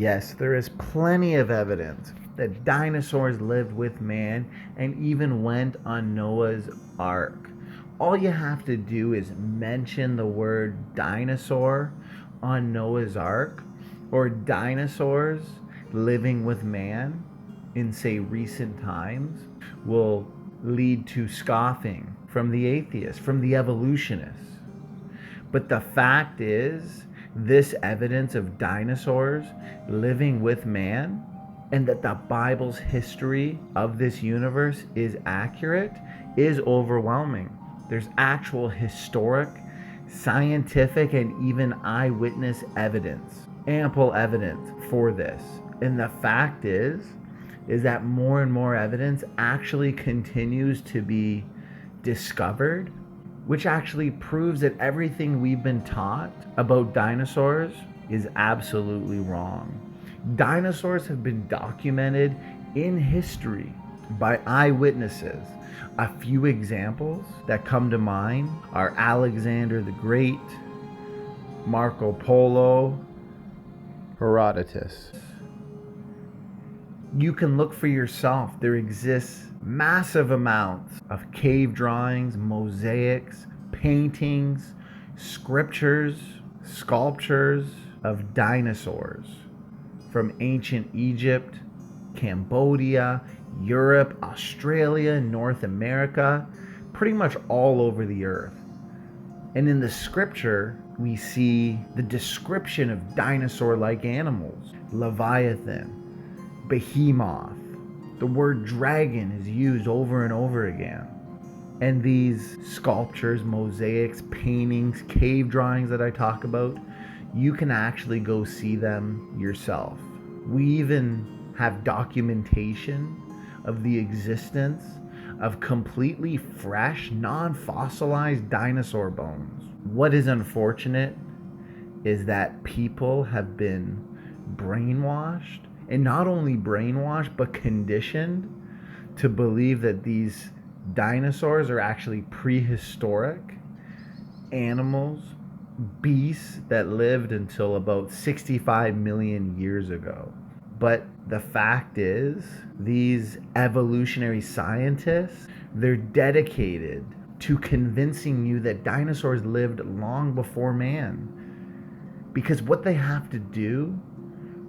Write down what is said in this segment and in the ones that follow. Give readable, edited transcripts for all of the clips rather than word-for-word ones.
Yes, there is plenty of evidence that dinosaurs lived with man and even went on Noah's Ark. All you have to do is mention the word dinosaur on Noah's Ark or dinosaurs living with man in, say, recent times will lead to scoffing from the atheists, from the evolutionists. But the fact is, this evidence of dinosaurs living with man and that the Bible's history of this universe is accurate is overwhelming. There's actual historic, scientific, and even eyewitness evidence, ample evidence for this. And the fact is that more and more evidence actually continues to be discovered, which actually proves that everything we've been taught about dinosaurs is absolutely wrong. Dinosaurs have been documented in history by eyewitnesses. A few examples that come to mind are Alexander the Great, Marco Polo, Herodotus. You can look for yourself. There exists massive amounts of cave drawings, mosaics, paintings, scriptures, sculptures of dinosaurs from ancient Egypt, Cambodia, Europe, Australia, North America, pretty much all over the earth. And in the scripture, we see the description of dinosaur-like animals: Leviathan, Behemoth. The word dragon is used over and over again. And these sculptures, mosaics, paintings, cave drawings that I talk about, you can actually go see them yourself. We even have documentation of the existence of completely fresh, non-fossilized dinosaur bones. What is unfortunate is that people have been brainwashed, and not only brainwashed, but conditioned to believe that these dinosaurs are actually prehistoric animals, beasts that lived until about 65 million years ago. But the fact is, these evolutionary scientists, they're dedicated to convincing you that dinosaurs lived long before man. Because what they have to do,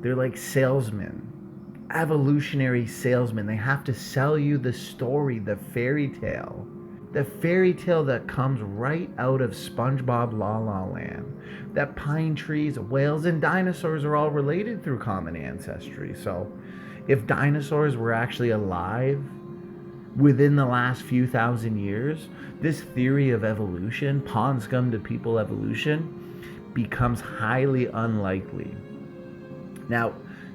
they're like salesmen, evolutionary salesmen. They have to sell you the story, the fairy tale that comes right out of SpongeBob La La Land. That pine trees, whales, and dinosaurs are all related through common ancestry. So if dinosaurs were actually alive within the last few thousand years, this theory of evolution, pond scum to people evolution, becomes highly unlikely. Now,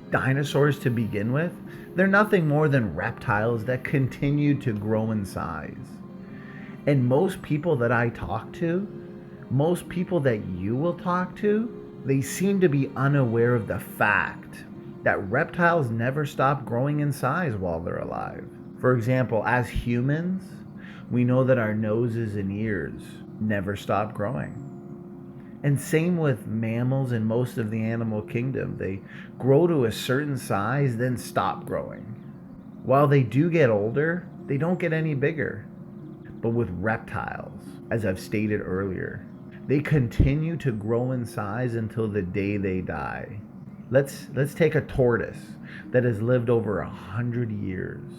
dinosaurs to begin with, they're nothing more than reptiles that continue to grow in size. And most people that I talk to, most people that you will talk to, they seem to be unaware of the fact that reptiles never stop growing in size while they're alive. For example, as humans, we know that our noses and ears never stop growing. And same with mammals and most of the animal kingdom. They grow to a certain size, then stop growing. While they do get older, they don't get any bigger. But with reptiles, as I've stated earlier, they continue to grow in size until the day they die. Let's take a tortoise that has lived over 100 years.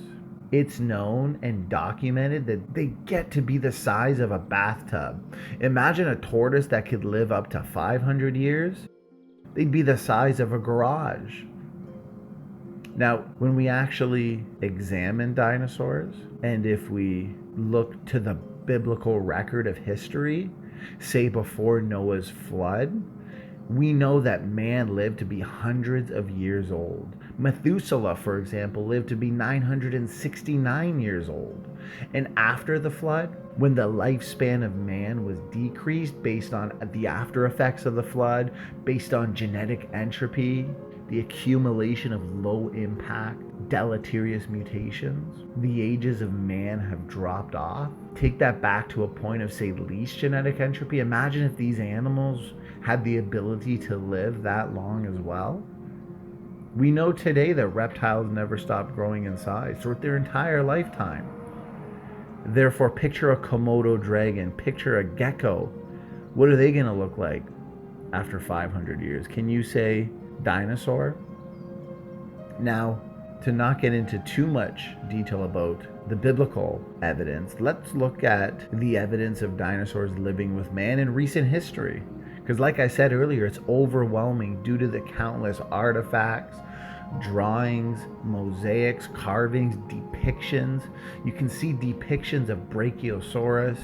It's known and documented that they get to be the size of a bathtub. Imagine a tortoise that could live up to 500 years. They'd be the size of a garage. Now, when we actually examine dinosaurs, and if we look to the biblical record of history, say before Noah's flood, we know that man lived to be hundreds of years old. Methuselah, for example, lived to be 969 years old. And after the flood, when the lifespan of man was decreased based on the after effects of the flood, based on genetic entropy, the accumulation of low impact, deleterious mutations, the ages of man have dropped off. Take that back to a point of, say, least genetic entropy. Imagine if these animals had the ability to live that long as well. We know today that reptiles never stop growing in size throughout their entire lifetime. Therefore, picture a Komodo dragon, picture a gecko. What are they going to look like after 500 years? Can you say dinosaur? Now, to not get into too much detail about the biblical evidence, let's look at the evidence of dinosaurs living with man in recent history. Because like I said earlier, it's overwhelming due to the countless artifacts, drawings, mosaics, carvings, depictions. You can see depictions of Brachiosaurus,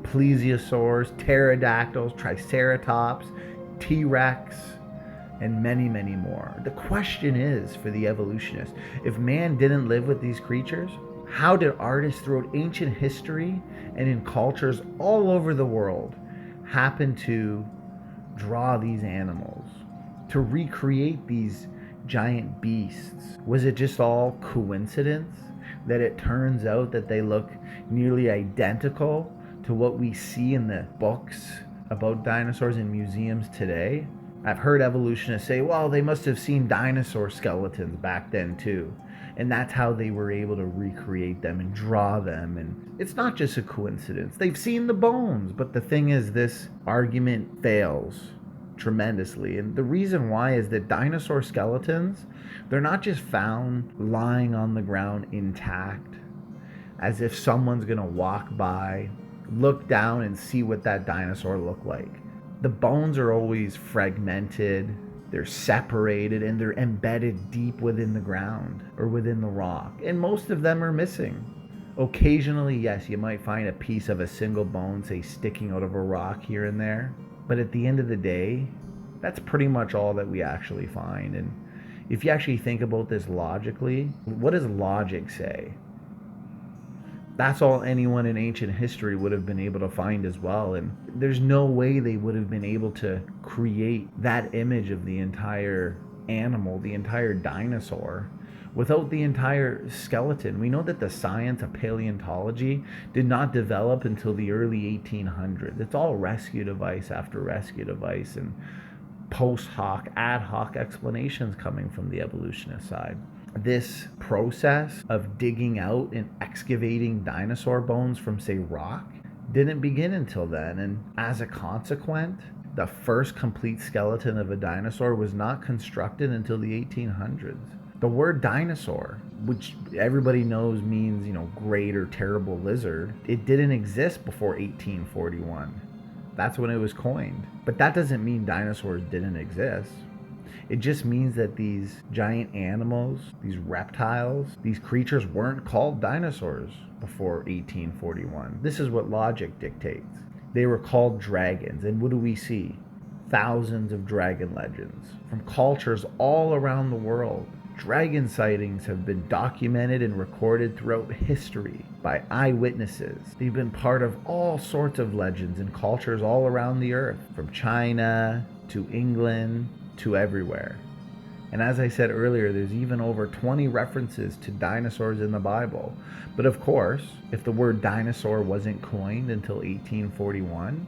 plesiosaurs, pterodactyls, triceratops, T-Rex, and many, many more. The question is for the evolutionists, if man didn't live with these creatures, how did artists throughout ancient history and in cultures all over the world happen to draw these animals, to recreate these giant beasts? Was it just all coincidence that it turns out that they look nearly identical to what we see in the books about dinosaurs in museums today? I've heard evolutionists say, well, they must have seen dinosaur skeletons back then too. And that's how they were able to recreate them and draw them. And it's not just a coincidence. They've seen the bones. But the thing is, this argument fails tremendously. And the reason why is that dinosaur skeletons, they're not just found lying on the ground intact, as if someone's going to walk by, look down and see what that dinosaur looked like. The bones are always fragmented, they're separated, and they're embedded deep within the ground or within the rock. And most of them are missing. Occasionally, yes, you might find a piece of a single bone, say, sticking out of a rock here and there. But at the end of the day, that's pretty much all that we actually find. And if you actually think about this logically, what does logic say? That's all anyone in ancient history would have been able to find as well. And there's no way they would have been able to create that image of the entire animal, the entire dinosaur, without the entire skeleton. We know that the science of paleontology did not develop until the early 1800s. It's all rescue device after rescue device and post hoc, ad hoc explanations coming from the evolutionist side. This process of digging out and excavating dinosaur bones from, say, rock didn't begin until then. And as a consequence, the first complete skeleton of a dinosaur was not constructed until the 1800s. The word dinosaur, which everybody knows means, great or terrible lizard, it didn't exist before 1841. That's when it was coined. But that doesn't mean dinosaurs didn't exist. It just means that these giant animals, these reptiles, these creatures weren't called dinosaurs before 1841. This is what logic dictates. They were called dragons. And what do we see? Thousands of dragon legends from cultures all around the world. Dragon sightings have been documented and recorded throughout history by eyewitnesses. They've been part of all sorts of legends and cultures all around the earth, from China to England to everywhere. And as I said earlier, there's even over 20 references to dinosaurs in the Bible. But of course, if the word dinosaur wasn't coined until 1841,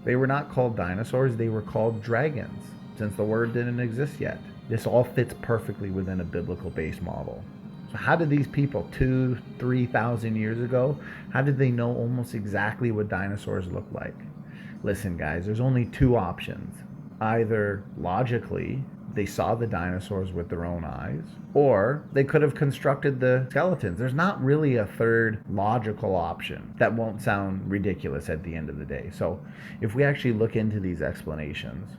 they were not called dinosaurs, they were called dragons, since the word didn't exist yet. This all fits perfectly within a biblical base model. So how did these people 2,000-3,000 years ago, how did they know almost exactly what dinosaurs look like? Listen guys, there's only two options. Either logically, they saw the dinosaurs with their own eyes, or they could have constructed the skeletons. There's not really a third logical option that won't sound ridiculous at the end of the day. So if we actually look into these explanations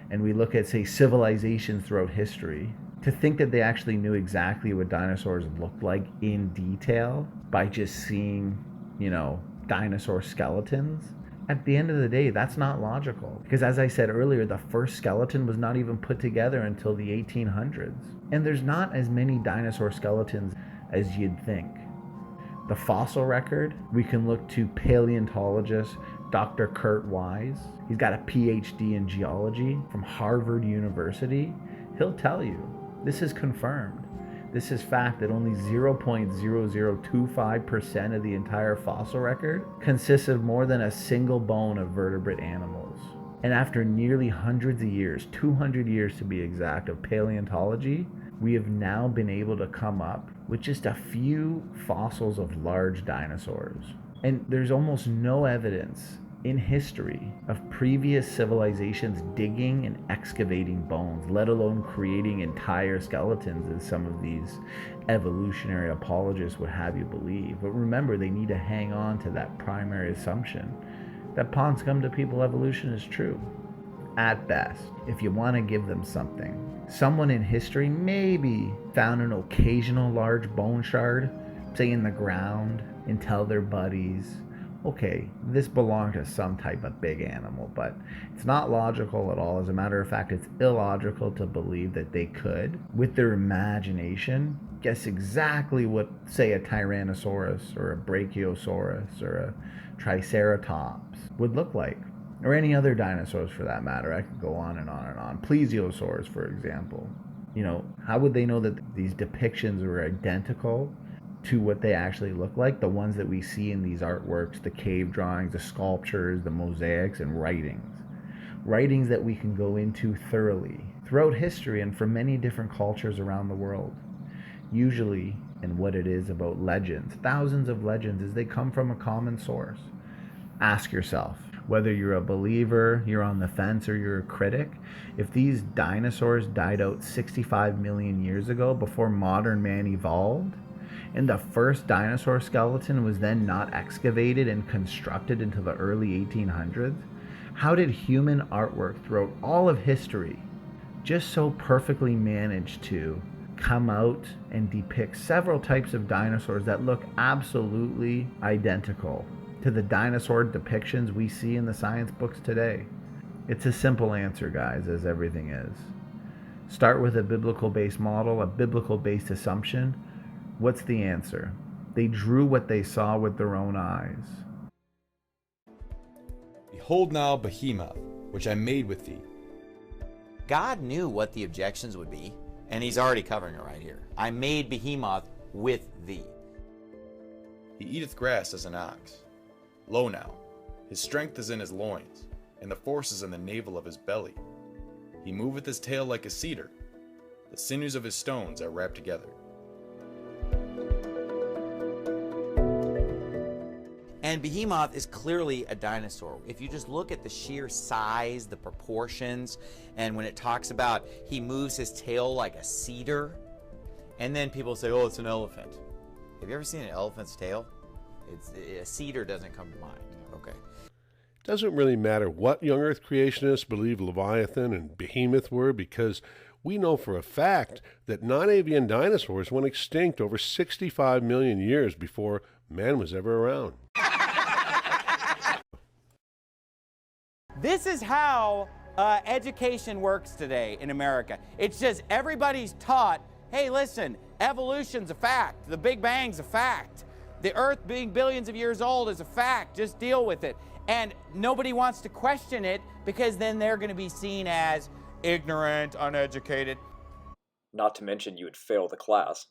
and we look at, say, civilizations throughout history, to think that they actually knew exactly what dinosaurs looked like in detail by just seeing, dinosaur skeletons, at the end of the day, that's not logical. Because as I said earlier, the first skeleton was not even put together until the 1800s. And there's not as many dinosaur skeletons as you'd think. The fossil record, we can look to paleontologist Dr. Kurt Wise. He's got a PhD in geology from Harvard University. He'll tell you, this is confirmed. This is fact that only 0.0025% of the entire fossil record consists of more than a single bone of vertebrate animals. And after nearly hundreds of years, 200 years to be exact, of paleontology, we have now been able to come up with just a few fossils of large dinosaurs. And there's almost no evidence in history of previous civilizations digging and excavating bones, let alone creating entire skeletons, as some of these evolutionary apologists would have you believe. But remember, they need to hang on to that primary assumption that pond scum to people evolution is true. At best, if you want to give them something, someone in history maybe found an occasional large bone shard, say in the ground, and tell their buddies, okay, this belonged to some type of big animal, but it's not logical at all. As a matter of fact, it's illogical to believe that they could, with their imagination, guess exactly what, say, a Tyrannosaurus or a Brachiosaurus or a Triceratops would look like. Or any other dinosaurs for that matter. I could go on and on and on. Plesiosaurs, for example. You know, how would they know that these depictions were identical to what they actually look like? The ones that we see in these artworks, the cave drawings, the sculptures, the mosaics, and writings. Writings that we can go into thoroughly throughout history and from many different cultures around the world. Usually, in what it is about legends, thousands of legends, is they come from a common source. Ask yourself, whether you're a believer, you're on the fence, or you're a critic, if these dinosaurs died out 65 million years ago before modern man evolved, and the first dinosaur skeleton was then not excavated and constructed until the early 1800s, how did human artwork throughout all of history just so perfectly manage to come out and depict several types of dinosaurs that look absolutely identical to the dinosaur depictions we see in the science books today? It's a simple answer, guys, as everything is. Start with a biblical-based model, a biblical-based assumption. What's the answer? They drew what they saw with their own eyes. Behold now Behemoth, which I made with thee. God knew what the objections would be, and he's already covering it right here. I made Behemoth with thee. He eateth grass as an ox. Lo now, his strength is in his loins, and the force is in the navel of his belly. He moveth his tail like a cedar. The sinews of his stones are wrapped together. And Behemoth is clearly a dinosaur. If you just look at the sheer size, the proportions, and when it talks about he moves his tail like a cedar, and then people say, oh, it's an elephant. Have you ever seen an elephant's tail? A cedar doesn't come to mind. Okay. Doesn't really matter what young Earth creationists believe Leviathan and Behemoth were, because we know for a fact that non-avian dinosaurs went extinct over 65 million years before man was ever around. This is how education works today in America. It's just everybody's taught, hey, listen, evolution's a fact. The Big Bang's a fact. The Earth being billions of years old is a fact. Just deal with it. And nobody wants to question it, because then they're going to be seen as ignorant, uneducated. Not to mention you would fail the class.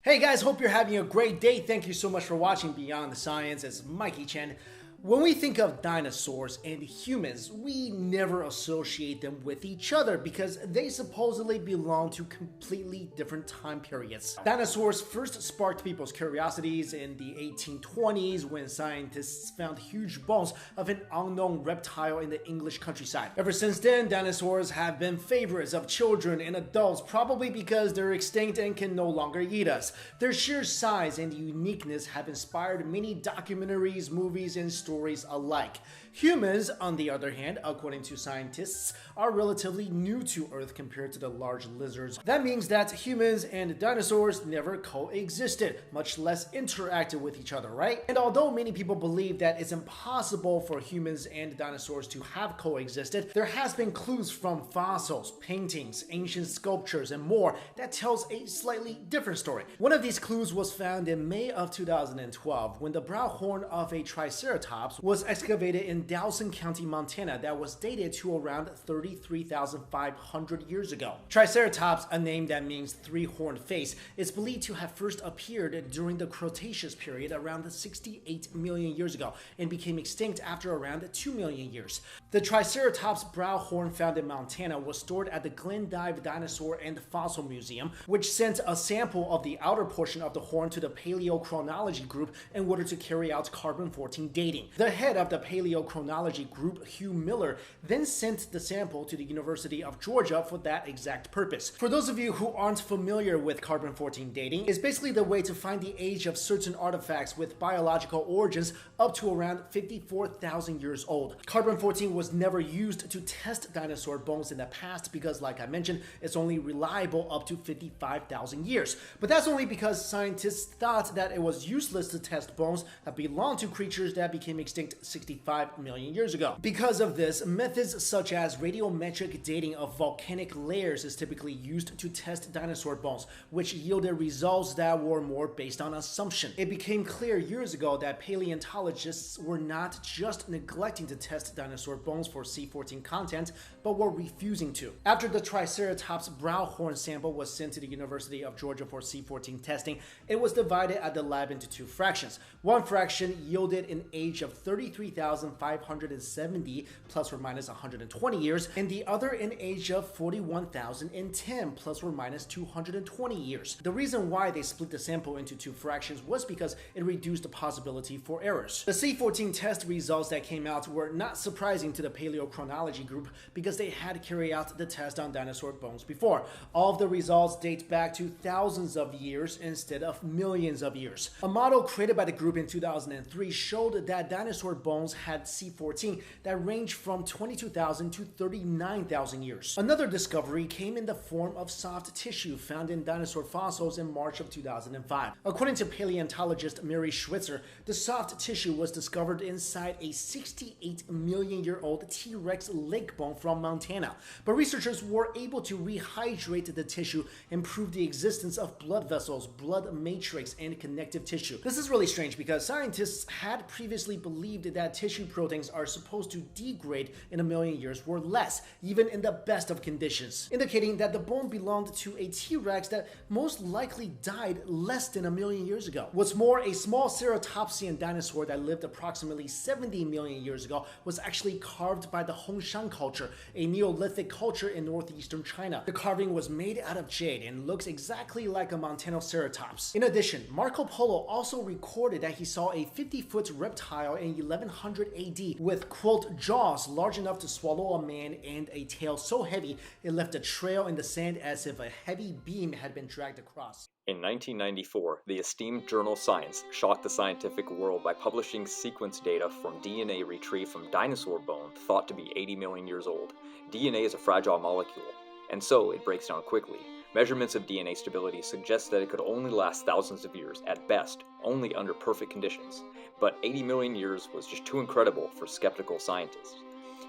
Hey guys, hope you're having a great day. Thank you so much for watching Beyond the Science. It's Mikey Chen. When we think of dinosaurs and humans, we never associate them with each other because they supposedly belong to completely different time periods. Dinosaurs first sparked people's curiosities in the 1820s when scientists found huge bones of an unknown reptile in the English countryside. Ever since then, dinosaurs have been favorites of children and adults, probably because they're extinct and can no longer eat us. Their sheer size and uniqueness have inspired many documentaries, movies, and stories alike. Humans, on the other hand, according to scientists, are relatively new to Earth compared to the large lizards. That means that humans and dinosaurs never coexisted, much less interacted with each other, right? And although many people believe that it's impossible for humans and dinosaurs to have coexisted, there has been clues from fossils, paintings, ancient sculptures, and more that tells a slightly different story. One of these clues was found in May of 2012 when the brow horn of a Triceratops Triceratops was excavated in Dawson County, Montana that was dated to around 33,500 years ago. Triceratops, a name that means three-horned face, is believed to have first appeared during the Cretaceous period around 68 million years ago and became extinct after around 2 million years. The Triceratops brow horn found in Montana was stored at the Glendive Dinosaur and Fossil Museum, which sent a sample of the outer portion of the horn to the Paleochronology group in order to carry out carbon-14 dating. The head of the Paleochronology group, Hugh Miller, then sent the sample to the University of Georgia for that exact purpose. For those of you who aren't familiar with carbon-14 dating, it's basically the way to find the age of certain artifacts with biological origins up to around 54,000 years old. Carbon-14 was never used to test dinosaur bones in the past because, like I mentioned, it's only reliable up to 55,000 years. But that's only because scientists thought that it was useless to test bones that belonged to creatures that became extinct 65 million years ago. Because of this, methods such as radiometric dating of volcanic layers is typically used to test dinosaur bones, which yielded results that were more based on assumption. It became clear years ago that paleontologists were not just neglecting to test dinosaur bones for C14 content, but were refusing to. After the Triceratops brow horn sample was sent to the University of Georgia for C14 testing, it was divided at the lab into two fractions. One fraction yielded an age of 33,570 plus or minus 120 years, and the other an age of 41,010 plus or minus 220 years. The reason why they split the sample into two fractions was because it reduced the possibility for errors. The C14 test results that came out were not surprising to the Paleochronology group because they had carried out the test on dinosaur bones before. All of the results date back to thousands of years instead of millions of years. A model created by the group in 2003 showed that dinosaur bones had C14 that ranged from 22,000 to 39,000 years. Another discovery came in the form of soft tissue found in dinosaur fossils in March of 2005. According to paleontologist Mary Schwitzer, the soft tissue was discovered inside a 68 million year old T-Rex leg bone from Montana. But researchers were able to rehydrate the tissue and prove the existence of blood vessels, blood matrix, and connective tissue. This is really strange because scientists had previously believed that tissue proteins are supposed to degrade in a million years or less, even in the best of conditions, indicating that the bone belonged to a T-Rex that most likely died less than a million years ago. What's more, a small ceratopsian dinosaur that lived approximately 70 million years ago was actually carved by the Hongshan culture, a Neolithic culture in northeastern China. The carving was made out of jade and looks exactly like a Montanoceratops. In addition, Marco Polo also recorded that he saw a 50-foot reptile in 1100 AD with, quote, jaws large enough to swallow a man and a tail so heavy it left a trail in the sand as if a heavy beam had been dragged across. In 1994, the esteemed journal Science shocked the scientific world by publishing sequence data from DNA retrieved from dinosaur bone thought to be 80 million years old. DNA is a fragile molecule, and so it breaks down quickly. Measurements of DNA stability suggest that it could only last thousands of years, at best, only under perfect conditions. But 80 million years was just too incredible for skeptical scientists.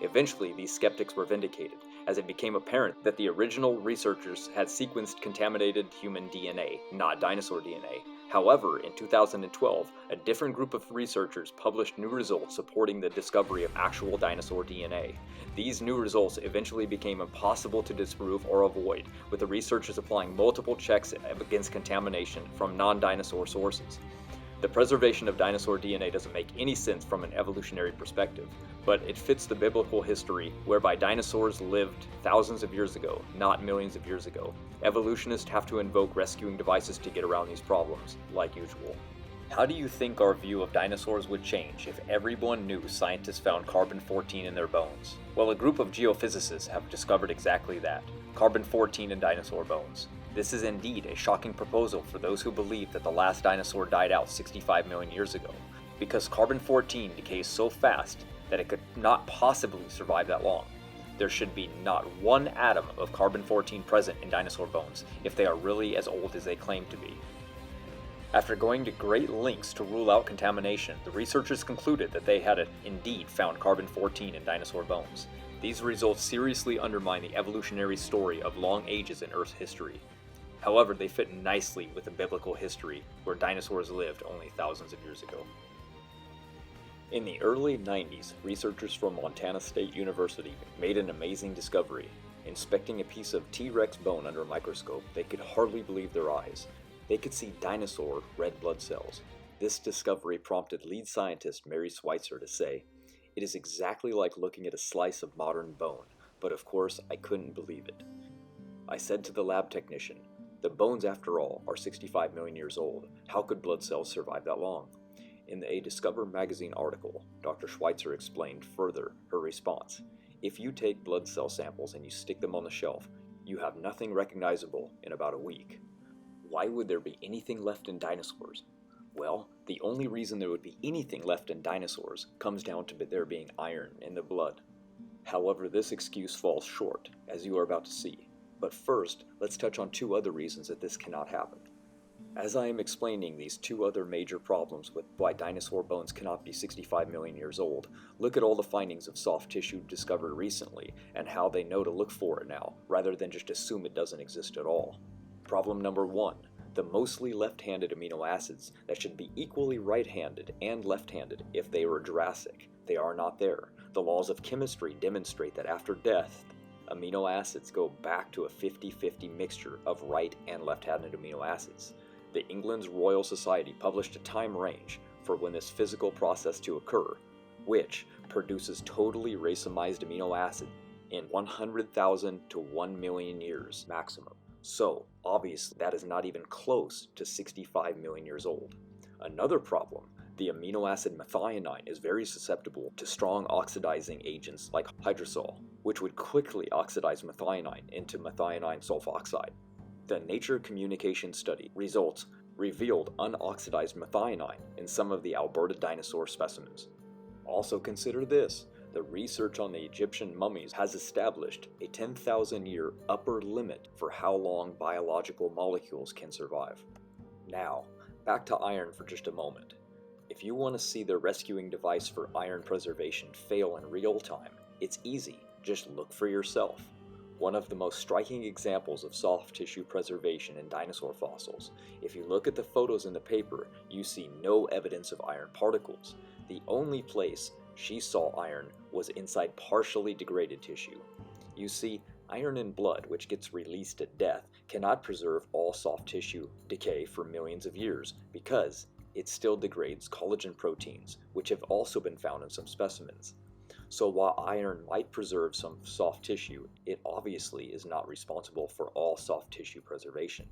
Eventually, these skeptics were vindicated, as it became apparent that the original researchers had sequenced contaminated human DNA, not dinosaur DNA. However, in 2012, a different group of researchers published new results supporting the discovery of actual dinosaur DNA. These new results eventually became impossible to disprove or avoid, with the researchers applying multiple checks against contamination from non-dinosaur sources. The preservation of dinosaur DNA doesn't make any sense from an evolutionary perspective, but it fits the biblical history whereby dinosaurs lived thousands of years ago, not millions of years ago. Evolutionists have to invoke rescuing devices to get around these problems, like usual. How do you think our view of dinosaurs would change if everyone knew scientists found carbon-14 in their bones? Well, a group of geophysicists have discovered exactly that, carbon-14 in dinosaur bones. This is indeed a shocking proposal for those who believe that the last dinosaur died out 65 million years ago, because carbon-14 decays so fast that it could not possibly survive that long. There should be not one atom of carbon-14 present in dinosaur bones if they are really as old as they claim to be. After going to great lengths to rule out contamination, the researchers concluded that they had indeed found carbon-14 in dinosaur bones. These results seriously undermine the evolutionary story of long ages in Earth's history. However, they fit nicely with the biblical history where dinosaurs lived only thousands of years ago. In the early 90s, researchers from Montana State University made an amazing discovery. Inspecting a piece of T-Rex bone under a microscope, they could hardly believe their eyes. They could see dinosaur red blood cells. This discovery prompted lead scientist Mary Schweitzer to say, "It is exactly like looking at a slice of modern bone, but of course I couldn't believe it." I said to the lab technician, "The bones after all are 65 million years old. How could blood cells survive that long?" In the A Discover magazine article, Dr. Schweitzer explained further her response. "If you take blood cell samples and you stick them on the shelf, you have nothing recognizable in about a week." Why would there be anything left in dinosaurs? Well, the only reason there would be anything left in dinosaurs comes down to there being iron in the blood. However, this excuse falls short, as you are about to see. But first, let's touch on two other reasons that this cannot happen. As I am explaining these two other major problems with why dinosaur bones cannot be 65 million years old, look at all the findings of soft tissue discovered recently and how they know to look for it now, rather than just assume it doesn't exist at all. Problem number one, the mostly left-handed amino acids that should be equally right-handed and left-handed if they were Jurassic. They are not there. The laws of chemistry demonstrate that after death, amino acids go back to a 50-50 mixture of right and left-handed amino acids. The England's Royal Society published a time range for when this physical process to occur, which produces totally racemized amino acid in 100,000 to 1 million years maximum. So, obviously, that is not even close to 65 million years old. Another problem, the amino acid methionine is very susceptible to strong oxidizing agents like hydrosol, which would quickly oxidize methionine into methionine sulfoxide. The Nature Communication study results revealed unoxidized methionine in some of the Alberta dinosaur specimens. Also consider this, the research on the Egyptian mummies has established a 10,000-year upper limit for how long biological molecules can survive. Now, back to iron for just a moment. If you want to see the rescuing device for iron preservation fail in real time, it's easy, just look for yourself. One of the most striking examples of soft tissue preservation in dinosaur fossils. If you look at the photos in the paper, you see no evidence of iron particles. The only place she saw iron was inside partially degraded tissue. You see, iron in blood, which gets released at death, cannot preserve all soft tissue decay for millions of years because it still degrades collagen proteins, which have also been found in some specimens. So while iron might preserve some soft tissue, it obviously is not responsible for all soft tissue preservation.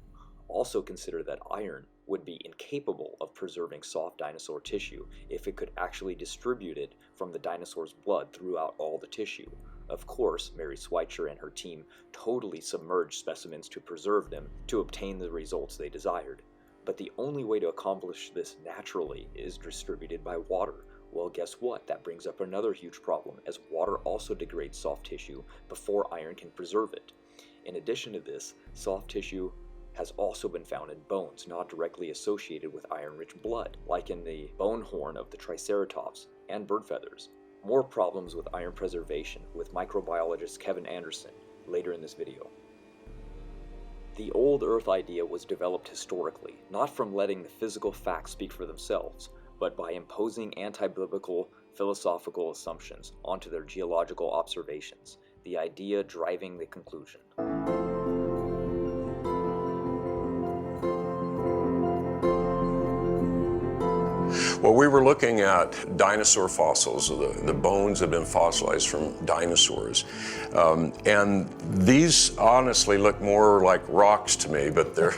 Also consider that iron would be incapable of preserving soft dinosaur tissue if it could actually distribute it from the dinosaur's blood throughout all the tissue. Of course, Mary Schweitzer and her team totally submerged specimens to preserve them to obtain the results they desired. But the only way to accomplish this naturally is distributed by water. Well, guess what? That brings up another huge problem, as water also degrades soft tissue before iron can preserve it. In addition to this, soft tissue has also been found in bones not directly associated with iron-rich blood, like in the bone horn of the Triceratops and bird feathers. More problems with iron preservation with microbiologist Kevin Anderson later in this video. The old Earth idea was developed historically, not from letting the physical facts speak for themselves, but by imposing anti-biblical philosophical assumptions onto their geological observations, the idea driving the conclusion. Well, we were looking at dinosaur fossils. The bones have been fossilized from dinosaurs. And these honestly look more like rocks to me, but they're...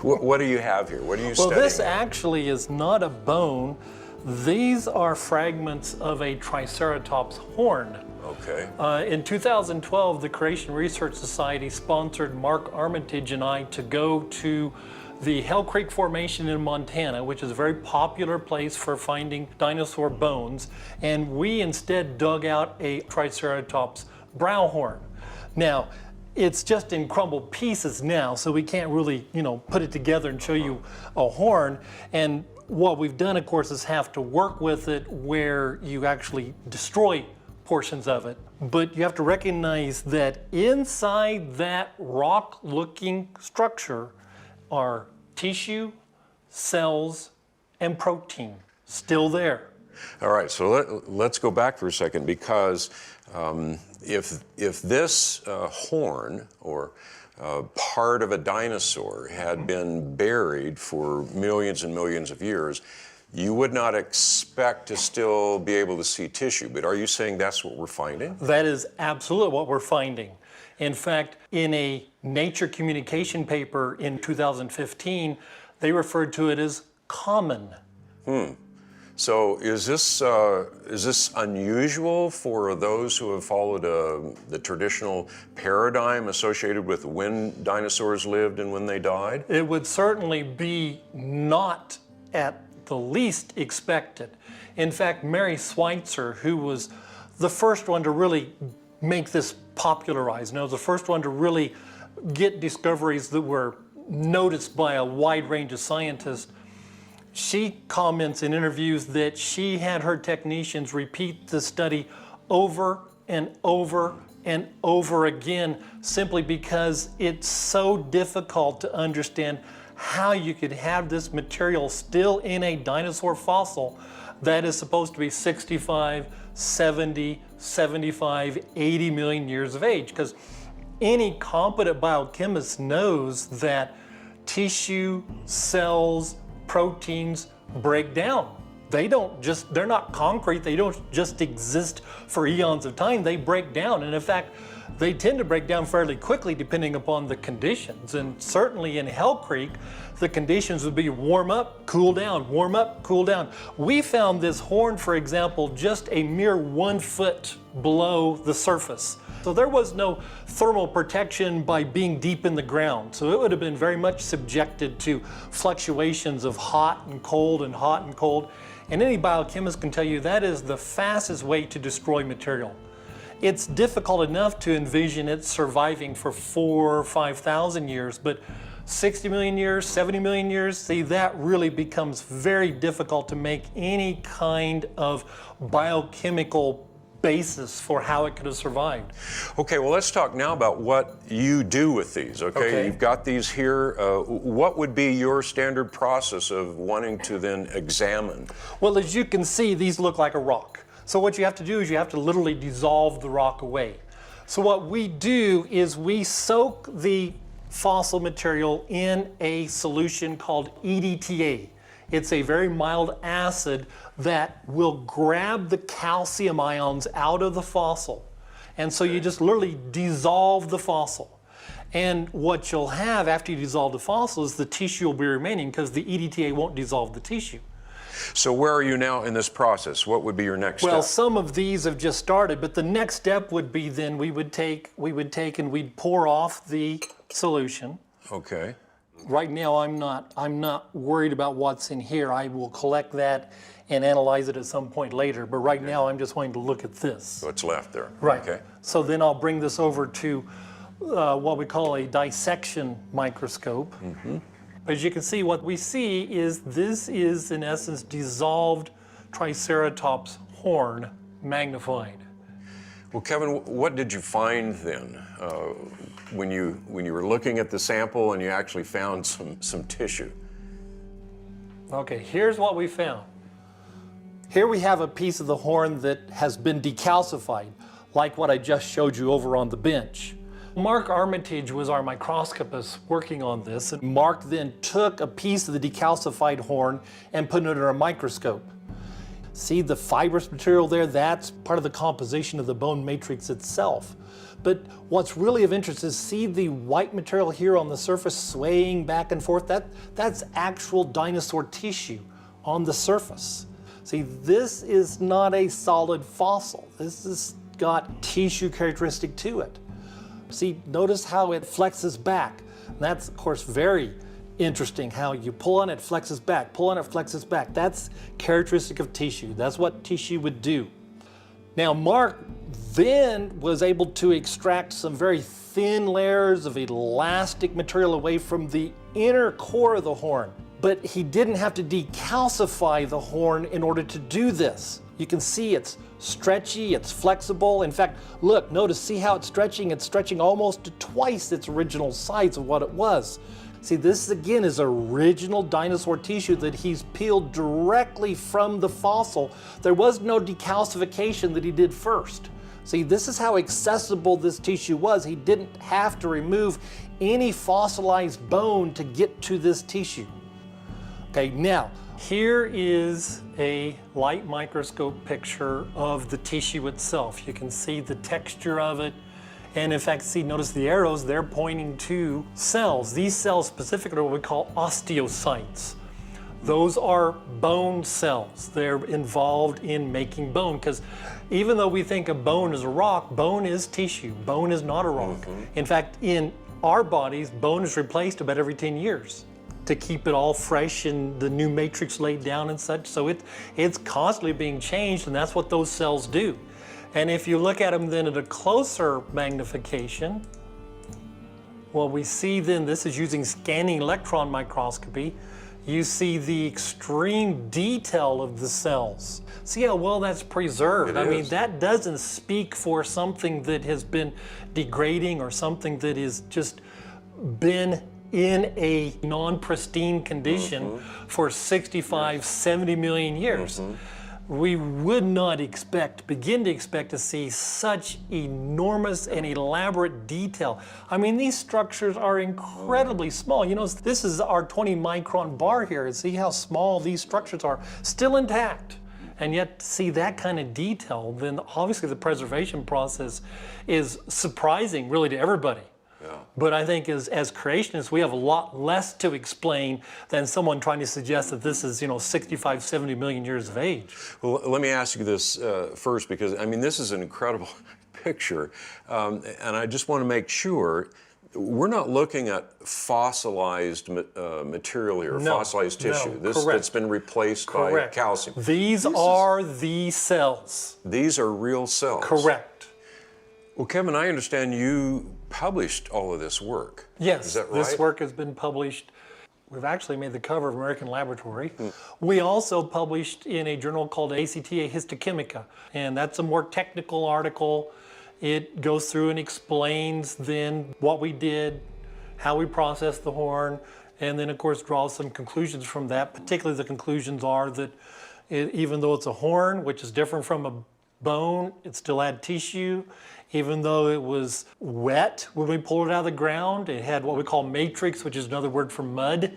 What do you have here? What are you studying? Well, this actually is not a bone. These are fragments of a Triceratops horn. Okay. In 2012, the Creation Research Society sponsored Mark Armitage and I to go to the Hell Creek Formation in Montana, which is a very popular place for finding dinosaur bones, and we instead dug out a Triceratops brow horn. Now, it's just in crumbled pieces now, so we can't really, put it together and show you a horn. And what we've done, of course, is have to work with it where you actually destroy portions of it. But you have to recognize that inside that rock-looking structure are tissue, cells, and protein still there. All right, so let's go back for a second, because if this horn or part of a dinosaur had been buried for millions and millions of years, you would not expect to still be able to see tissue. But are you saying that's what we're finding? That is absolutely what we're finding. In fact, in a Nature Communication paper in 2015, they referred to it as common. So is this unusual for those who have followed the traditional paradigm associated with when dinosaurs lived and when they died? It would certainly be not at the least expected. In fact, Mary Schweitzer, who was the first one to really make this popularized, the first one to really get discoveries that were noticed by a wide range of scientists, she comments in interviews that she had her technicians repeat the study over and over and over again, simply because it's so difficult to understand how you could have this material still in a dinosaur fossil that is supposed to be 65, 70, 75, 80 million years of age. Because any competent biochemist knows that tissue, cells, proteins break down. They're not concrete, they don't just exist for eons of time, they break down. And in fact, they tend to break down fairly quickly depending upon the conditions. And certainly in Hell Creek, the conditions would be warm up, cool down, warm up, cool down. We found this horn, for example, just a mere 1 foot below the surface. So there was no thermal protection by being deep in the ground. So it would have been very much subjected to fluctuations of hot and cold and hot and cold. And any biochemist can tell you that is the fastest way to destroy material. It's difficult enough to envision it surviving for 4,000 or 5,000 years, but 60 million years, 70 million years, see, that really becomes very difficult to make any kind of biochemical basis for how it could have survived. Okay, well, let's talk now about what you do with these, okay? You've got these here. What would be your standard process of wanting to then examine? Well, as you can see, these look like a rock. So what you have to do is you have to literally dissolve the rock away. So what we do is we soak the fossil material in a solution called EDTA. It's a very mild acid that will grab the calcium ions out of the fossil. And so you just literally dissolve the fossil. And what you'll have after you dissolve the fossil is the tissue will be remaining, because the EDTA won't dissolve the tissue. So where are you now in this process? What would be your next step? Well, some of these have just started, but the next step would be then we would take and we'd pour off the solution. Okay. Right now, I'm not worried about what's in here. I will collect that and analyze it at some point later. But right now, I'm just wanting to look at this. What's left there? Right. Okay. So then I'll bring this over to what we call a dissection microscope. Mm-hmm. As you can see, what we see is this is, in essence, dissolved Triceratops horn magnified. Well, Kevin, what did you find then when you were looking at the sample and you actually found some tissue? Okay, here's what we found. Here we have a piece of the horn that has been decalcified, like what I just showed you over on the bench. Mark Armitage was our microscopist working on this, and Mark then took a piece of the decalcified horn and put it under a microscope. See the fibrous material there? That's part of the composition of the bone matrix itself. But what's really of interest is see the white material here on the surface swaying back and forth? That's actual dinosaur tissue on the surface. See, this is not a solid fossil. This has got tissue characteristic to it. See, notice how it flexes back. That's, of course, very interesting, how you pull on it, flexes back, pull on it, flexes back. That's characteristic of tissue. That's what tissue would do. Now, Mark then was able to extract some very thin layers of elastic material away from the inner core of the horn. But he didn't have to decalcify the horn in order to do this. You can see it's stretchy, it's flexible. In fact, look, notice, see how it's stretching? It's stretching almost to twice its original size of what it was. See, this again is original dinosaur tissue that he's peeled directly from the fossil. There was no decalcification that he did first. See, this is how accessible this tissue was. He didn't have to remove any fossilized bone to get to this tissue. Okay, now, here is a light microscope picture of the tissue itself. You can see the texture of it. And in fact, see, notice the arrows, they're pointing to cells. These cells specifically are what we call osteocytes. Those are bone cells. They're involved in making bone, because even though we think of bone as a rock, bone is tissue. Bone is not a rock. In fact, in our bodies, bone is replaced about every 10 years to keep it all fresh and the new matrix laid down and such. So it's constantly being changed, and that's what those cells do. And if you look at them then at a closer magnification, what we see then, this is using scanning electron microscopy, you see the extreme detail of the cells. See how well that's preserved. I mean, that doesn't speak for something that has been degrading or something that has just been in a non-pristine condition for 65, 70 million years. We would not begin to expect to see such enormous and elaborate detail. I mean, these structures are incredibly small. You know, this is our 20 micron bar here. See how small these structures are, still intact. And yet to see that kind of detail, then obviously the preservation process is surprising really to everybody. But I think as creationists, we have a lot less to explain than someone trying to suggest that this is, 65, 70 million years of age. Well, let me ask you this first, because, I mean, this is an incredible picture. And I just want to make sure we're not looking at fossilized material here, fossilized tissue. That's been replaced by calcium. These are the cells. These are real cells. Correct. Well, Kevin, I understand you published all of this work. Yes, is that right? This work has been published. We've actually made the cover of American Laboratory. We also published in a journal called ACTA Histochemica, and that's a more technical article. It goes through and explains then what we did, how we processed the horn, and then of course draws some conclusions from that. Particularly the conclusions are that even though it's a horn, which is different from a bone, it still had tissue. Even though it was wet when we pulled it out of the ground, it had what we call matrix, which is another word for mud.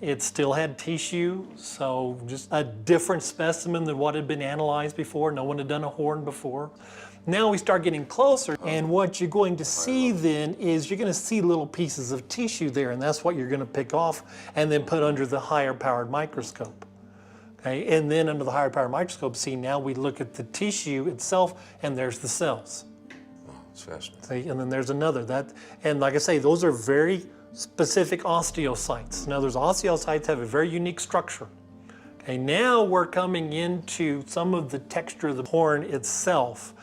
It still had tissue, so just a different specimen than what had been analyzed before. No one had done a horn before. Now we start getting closer, and what you're going to see then is you're going to see little pieces of tissue there, and that's what you're going to pick off and then put under the higher powered microscope. Okay? And then under the higher powered microscope, see, now we look at the tissue itself, and there's the cells. See, and then there's another. And like I say, those are very specific osteocytes. Now, those osteocytes have a very unique structure. Okay, now we're coming into some of the texture of the horn itself.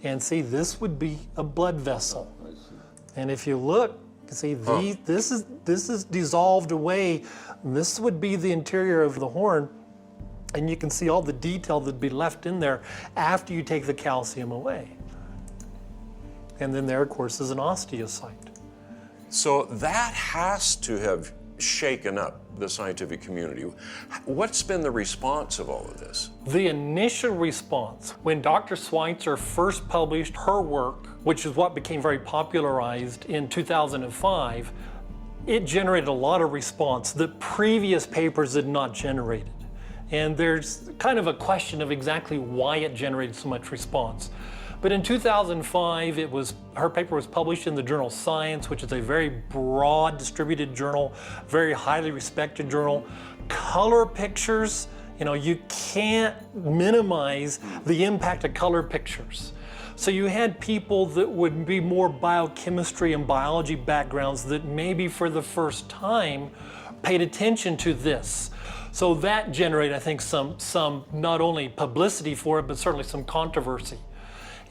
And see, this would be a blood vessel. And if you look, see, this is dissolved away. This would be the interior of the horn. And you can see all the detail that'd be left in there after you take the calcium away. And then there, of course, is an osteocyte. So that has to have shaken up the scientific community. What's been the response of all of this? The initial response, when Dr. Schweitzer first published her work, which is what became very popularized in 2005, it generated a lot of response that previous papers had not generated. And there's kind of a question of exactly why it generated so much response. But in 2005, her paper was published in the journal Science, which is a very broad distributed journal, very highly respected journal. Color pictures, you can't minimize the impact of color pictures. So you had people that would be more biochemistry and biology backgrounds that maybe for the first time paid attention to this. So that generated, I think, some not only publicity for it, but certainly some controversy.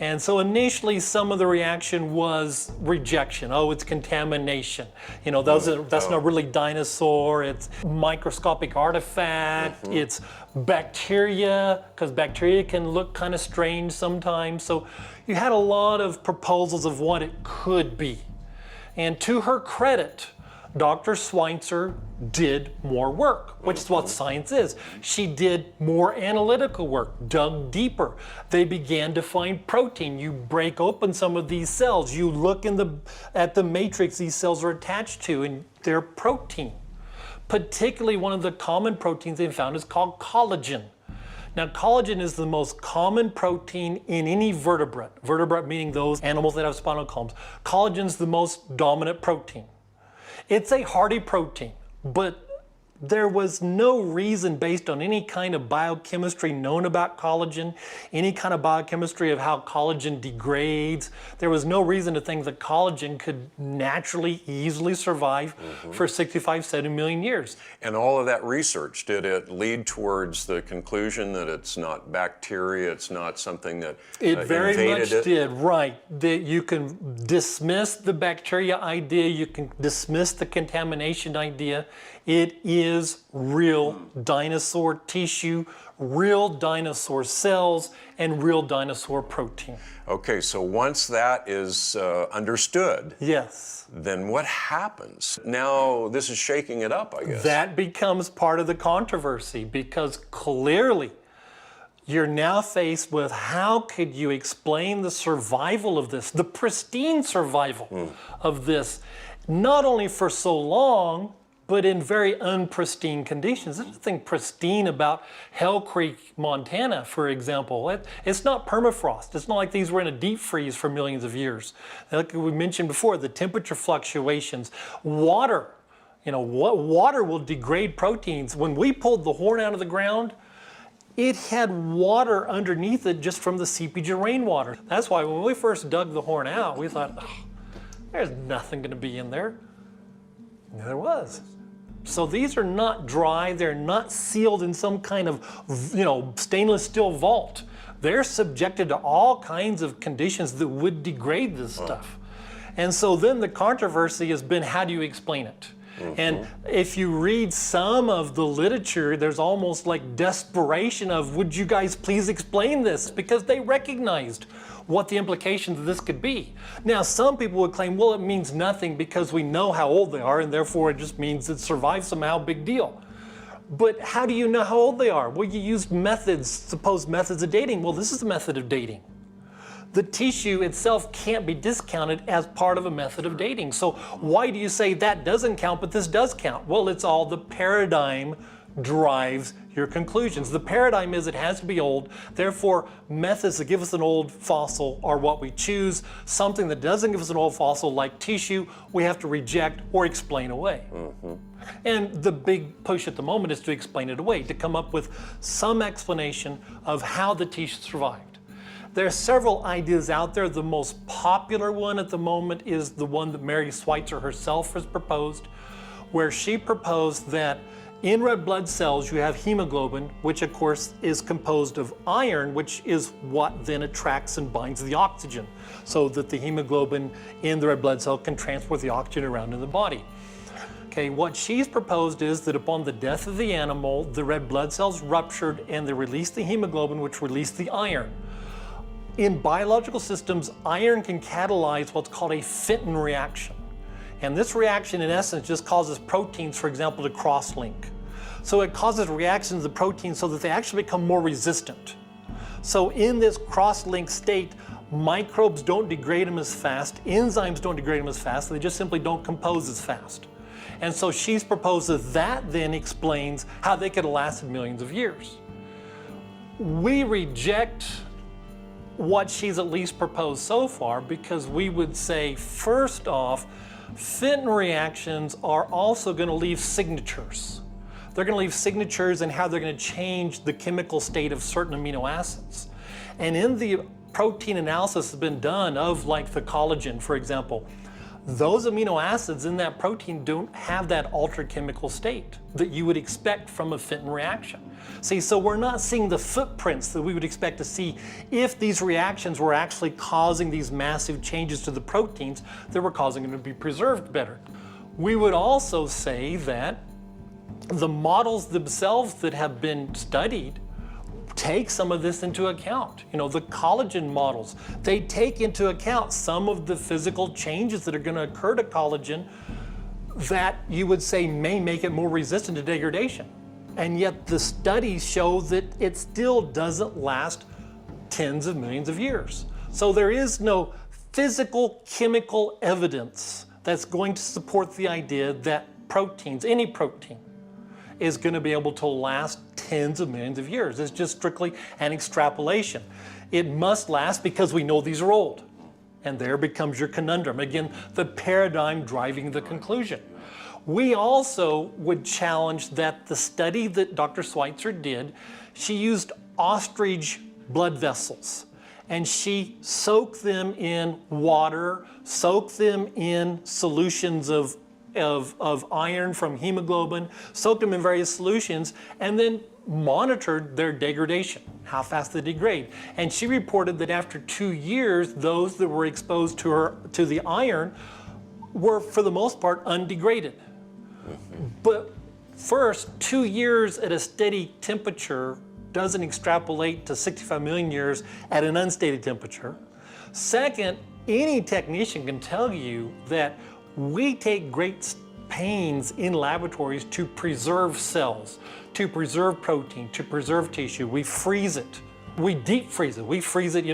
And so initially some of the reaction was rejection. Oh, it's contamination. That's not really dinosaur, it's microscopic artifact, it's bacteria, because bacteria can look kind of strange sometimes. So you had a lot of proposals of what it could be. And to her credit, Dr. Schweitzer did more work, which is what science is. She did more analytical work, dug deeper. They began to find protein. You break open some of these cells. You look at the matrix these cells are attached to, and they're protein. Particularly one of the common proteins they found is called collagen. Now, collagen is the most common protein in any vertebrate. Vertebrate meaning those animals that have spinal columns. Collagen is the most dominant protein. It's a hardy protein, but there was no reason based on any kind of biochemistry known about collagen, any kind of biochemistry of how collagen degrades. There was no reason to think that collagen could naturally, easily survive for 65, 70 million years. And all of that research, did it lead towards the conclusion that it's not bacteria, it's not something that It very invaded much did, right. That you can dismiss the bacteria idea, you can dismiss the contamination idea. It is real dinosaur tissue, real dinosaur cells, and real dinosaur protein. Okay, so once that is understood, Yes. then what happens? Now this is shaking it up, I guess. That becomes part of the controversy because clearly you're now faced with how could you explain the survival of this, the pristine survival of this, not only for so long, but in very unpristine conditions. There's nothing pristine about Hell Creek, Montana, for example. It's not permafrost. It's not like these were in a deep freeze for millions of years. Like we mentioned before, the temperature fluctuations, water. Water will degrade proteins. When we pulled the horn out of the ground, it had water underneath it just from the seepage of rainwater. That's why when we first dug the horn out, we thought, there's nothing going to be in there. And there was. So these are not dry, they're not sealed in some kind of, stainless steel vault. They're subjected to all kinds of conditions that would degrade this stuff. And so then the controversy has been, how do you explain it? And if you read some of the literature, there's almost like desperation of, would you guys please explain this? Because they recognized what the implications of this could be. Now, some people would claim, well, it means nothing because we know how old they are, and therefore it just means it survived somehow, big deal. But how do you know how old they are? Well, you used methods, supposed methods of dating. Well, this is a method of dating. The tissue itself can't be discounted as part of a method of dating. So why do you say that doesn't count, but this does count? Well, it's all the paradigm drives your conclusions. The paradigm is it has to be old, therefore methods that give us an old fossil are what we choose. Something that doesn't give us an old fossil, like tissue, we have to reject or explain away. And the big push at the moment is to explain it away, to come up with some explanation of how the tissue survived. There are several ideas out there. The most popular one at the moment is the one that Mary Schweitzer herself has proposed, where she proposed that in red blood cells you have hemoglobin, which of course is composed of iron, which is what then attracts and binds the oxygen, so that the hemoglobin in the red blood cell can transport the oxygen around in the body. Okay, what she's proposed is that upon the death of the animal, the red blood cells ruptured and they released the hemoglobin, which released the iron. In biological systems, iron can catalyze what's called a Fenton reaction. And this reaction, in essence, just causes proteins, for example, to cross-link. So it causes reactions of the proteins so that they actually become more resistant. So in this cross-link state, microbes don't degrade them as fast, enzymes don't degrade them as fast, they just simply don't compose as fast. And so she's proposed that that then explains how they could have lasted millions of years. We reject what she's at least proposed so far because we would say, first off, Fenton reactions are also going to leave signatures. They're going to leave signatures in how they're going to change the chemical state of certain amino acids. And in the protein analysis that's been done of like the collagen, for example, those amino acids in that protein don't have that altered chemical state that you would expect from a Fenton reaction. See, so we're not seeing the footprints that we would expect to see if these reactions were actually causing these massive changes to the proteins that were causing them to be preserved better. We would also say that the models themselves that have been studied take some of this into account. You know, the collagen models, they take into account some of the physical changes that are going to occur to collagen that you would say may make it more resistant to degradation. And yet the studies show that it still doesn't last tens of millions of years. So there is no physical, chemical evidence that's going to support the idea that proteins, any protein, is going to be able to last tens of millions of years. It's just strictly an extrapolation. It must last because we know these are old. And there becomes your conundrum. Again, the paradigm driving the conclusion. We also would challenge that the study that Dr. Schweitzer did, she used ostrich blood vessels. And she soaked them in water, soaked them in solutions of iron from hemoglobin, soaked them in various solutions, and then monitored their degradation, how fast they degrade. And she reported that after 2 years, those that were exposed to the iron were, for the most part, undegraded. But first, 2 years at a steady temperature doesn't extrapolate to 65 million years at an unstated temperature. Second, any technician can tell you that we take great pains in laboratories to preserve cells, to preserve protein, to preserve tissue. We freeze it. We deep freeze it. We freeze it,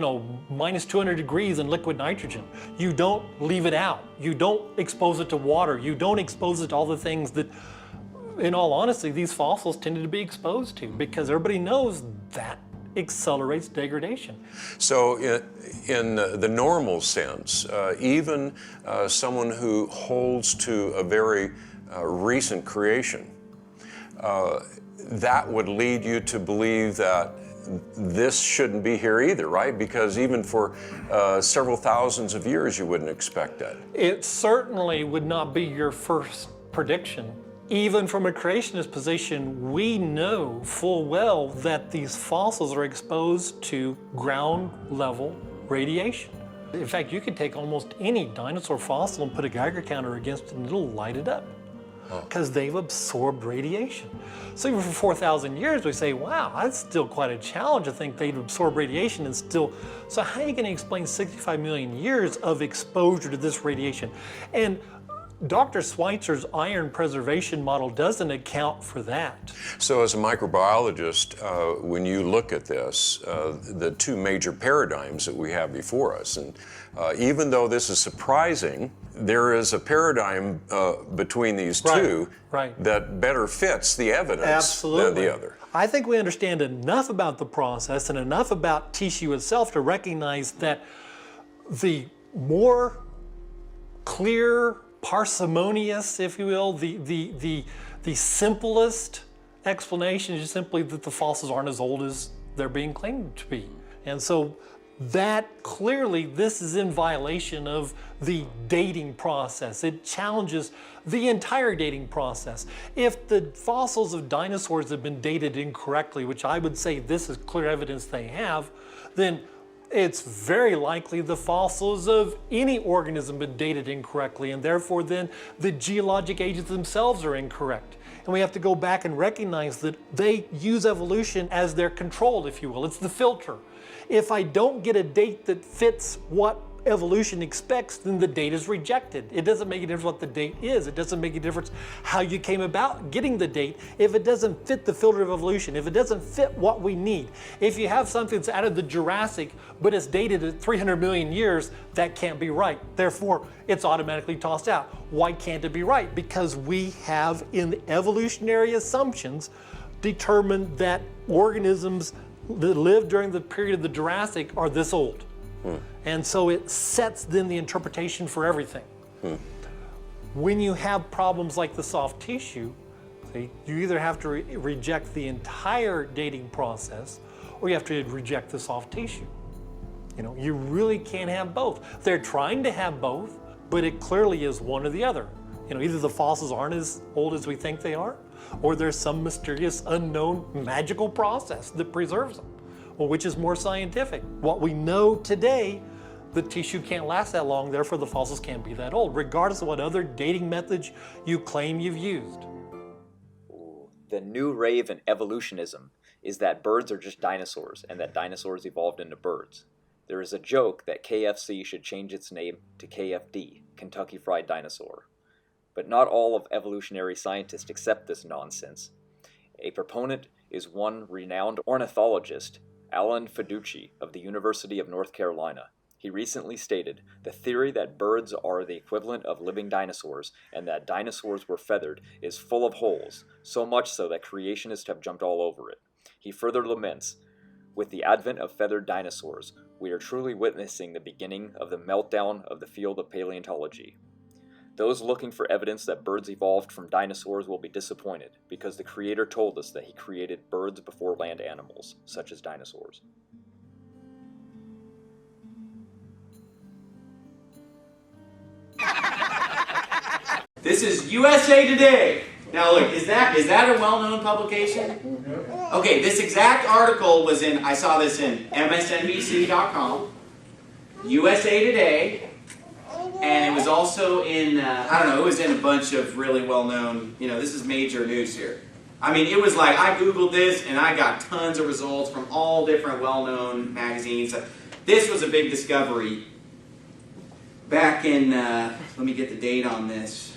minus 200 degrees in liquid nitrogen. You don't leave it out. You don't expose it to water. You don't expose it to all the things that, in all honesty, these fossils tended to be exposed to, because everybody knows that accelerates degradation. So in the normal sense, even someone who holds to a very recent creation, that would lead you to believe that this shouldn't be here either, right? Because even for several thousands of years, you wouldn't expect that. It certainly would not be your first prediction. Even from a creationist position, we know full well that these fossils are exposed to ground level radiation. In fact, you could take almost any dinosaur fossil and put a Geiger counter against it and it'll light it up, because they've absorbed radiation. So even for 4,000 years, we say, wow, that's still quite a challenge to think they'd absorb radiation and still. So how are you going to explain 65 million years of exposure to this radiation? And Dr. Schweitzer's iron preservation model doesn't account for that. So as a microbiologist, when you look at this, the two major paradigms that we have before us, and even though this is surprising, there is a paradigm between these two that better fits the evidence than the other. I think we understand enough about the process and enough about tissue itself to recognize that the more clear, parsimonious, if you will, the simplest explanation is simply that the fossils aren't as old as they're being claimed to be. And so that clearly, this is in violation of the dating process. It challenges the entire dating process. If the fossils of dinosaurs have been dated incorrectly, which I would say this is clear evidence they have, then it's very likely the fossils of any organism have been dated incorrectly, and therefore then the geologic ages themselves are incorrect. And we have to go back and recognize that they use evolution as their control, if you will. It's the filter. If I don't get a date that fits what evolution expects, then the date is rejected. It doesn't make a difference what the date is. It doesn't make a difference how you came about getting the date. If it doesn't fit the filter of evolution, if it doesn't fit what we need, if you have something that's out of the Jurassic, but it's dated at 300 million years, that can't be right. Therefore, it's automatically tossed out. Why can't it be right? Because we have, in the evolutionary assumptions, determined that organisms that lived during the period of the Jurassic are this old. And so it sets then the interpretation for everything. When you have problems like the soft tissue, see, you either have to reject the entire dating process or you have to reject the soft tissue. You really can't have both. They're trying to have both, but it clearly is one or the other. Either the fossils aren't as old as we think they are, or there's some mysterious, unknown, magical process that preserves them. Well, which is more scientific? What we know today, the tissue can't last that long, therefore the fossils can't be that old, regardless of what other dating methods you claim you've used. The new rave in evolutionism is that birds are just dinosaurs and that dinosaurs evolved into birds. There is a joke that KFC should change its name to KFD, Kentucky Fried Dinosaur. But not all of evolutionary scientists accept this nonsense. A proponent is one renowned ornithologist, Alan Feducci of the University of North Carolina. He recently stated, "The theory that birds are the equivalent of living dinosaurs and that dinosaurs were feathered is full of holes, so much so that creationists have jumped all over it." He further laments, "With the advent of feathered dinosaurs, we are truly witnessing the beginning of the meltdown of the field of paleontology. Those looking for evidence that birds evolved from dinosaurs will be disappointed, because the Creator told us that He created birds before land animals, such as dinosaurs." This is USA Today. Now look, is that a well-known publication? Okay, this exact article was in, I saw this in MSNBC.com, USA Today, and it was also in, I don't know, it was in a bunch of really well-known, this is major news here. I mean, it was like, I Googled this and I got tons of results from all different well-known magazines. This was a big discovery back in, let me get the date on this.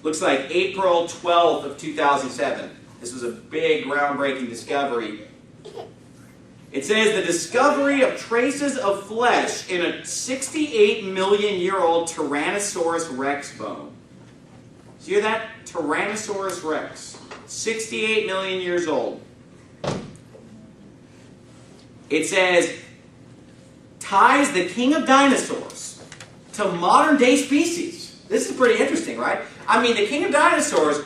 Looks like April 12th of 2007. This was a big, groundbreaking discovery. It says the discovery of traces of flesh in a 68 million year old Tyrannosaurus rex bone. So you hear that? Tyrannosaurus rex. 68 million years old. It says, ties the king of dinosaurs to modern day species. This is pretty interesting, right? I mean, the king of dinosaurs,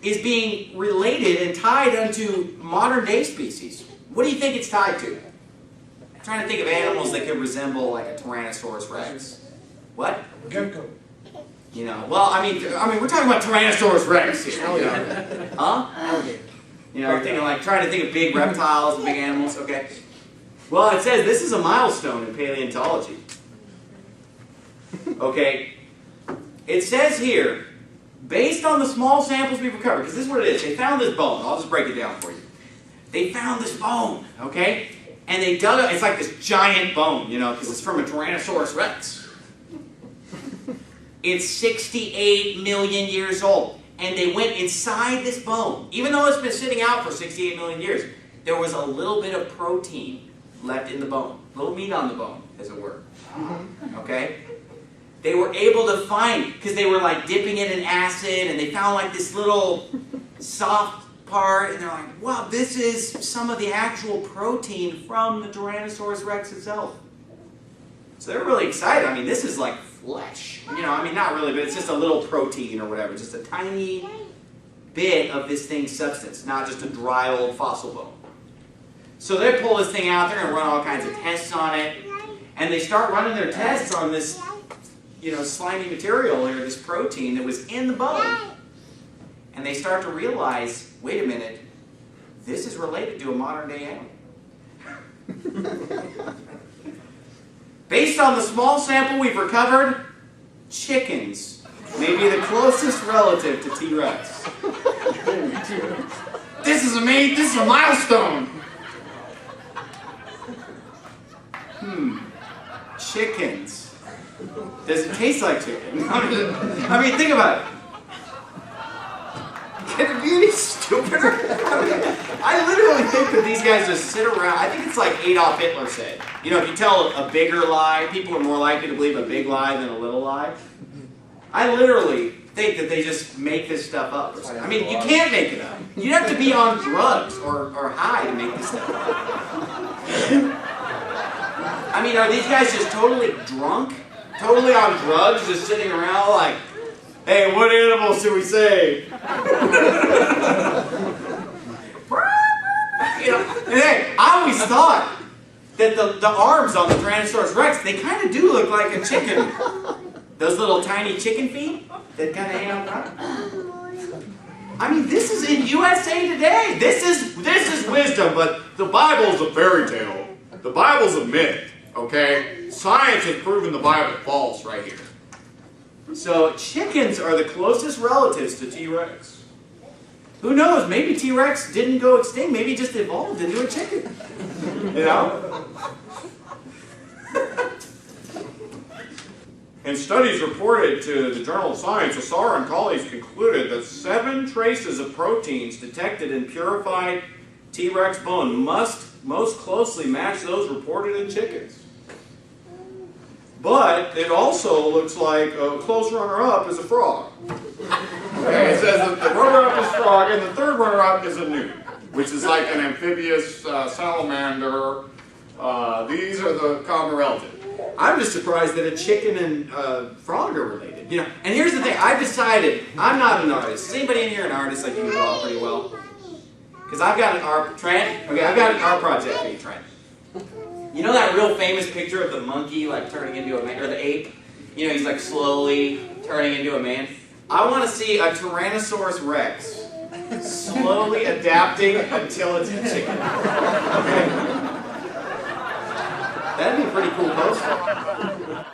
is being related and tied unto modern day species. What do you think it's tied to? I'm trying to think of animals that could resemble like a Tyrannosaurus rex. What? Gecko. Well, I mean, we're talking about Tyrannosaurus rex here. Huh? Alligator. You're thinking like trying to think of big reptiles and big animals. Okay. Well, it says this is a milestone in paleontology. Okay. It says here, based on the small samples we've recovered, because this is what it is. They found this bone. I'll just break it down for you. They found this bone, okay? And they dug it. It's like this giant bone, because it's from a Tyrannosaurus rex. It's 68 million years old. And they went inside this bone. Even though it's been sitting out for 68 million years, there was a little bit of protein left in the bone. A little meat on the bone, as it were. Okay? They were able to find, because they were like dipping it in acid, and they found like this little soft part, and they're like, wow, this is some of the actual protein from the Tyrannosaurus rex itself. So they're really excited. I mean, this is like flesh. Not really, but it's just a little protein or whatever. Just a tiny bit of this thing's substance, not just a dry old fossil bone. So they pull this thing out, they're going to run all kinds of tests on it, and they start running their tests on this slimy material or this protein that was in the bone. And they start to realize, wait a minute, this is related to a modern day animal. Based on the small sample we've recovered, chickens may be the closest relative to T-Rex. This is a milestone. Chickens. Does it taste like chicken? I mean, think about it. Can it be any stupider? I literally think that these guys just sit around. I think it's like Adolf Hitler said. If you tell a bigger lie, people are more likely to believe a big lie than a little lie. I literally think that they just make this stuff up. I mean, you can't make it up. You'd have to be on drugs or high to make this stuff up. I mean, are these guys just totally drunk? Totally on drugs, just sitting around like, hey, what animals should we say? And hey, I always thought that the arms on the Tyrannosaurus rex, they kind of do look like a chicken. Those little tiny chicken feet that kind of hang out front. I mean, this is in USA Today. This is wisdom, but the Bible's a fairy tale. The Bible's a myth. Okay? Science has proven the Bible false right here. So chickens are the closest relatives to T-Rex. Who knows? Maybe T-Rex didn't go extinct. Maybe it just evolved into a chicken. In studies reported to the Journal of Science, Asar and colleagues concluded that 7 traces of proteins detected in purified T-Rex bone must most closely match those reported in chickens. But it also looks like a close runner-up is a frog. Okay, it says that the runner-up is frog, and the third runner-up is a newt, which is like an amphibious salamander. These are the common relatives. I'm just surprised that a chicken and frog are related. You know, and here's the thing: I've decided I'm not an artist. Is anybody in here an artist? Like, you can draw pretty well? Because I've got an art Trent. Okay, I've got an art project for you, Trent. You know that real famous picture of the monkey like turning into a man, or the ape? You know, he's like slowly turning into a man. I want to see a Tyrannosaurus Rex slowly adapting until it's a chicken. Okay. That'd be a pretty cool poster.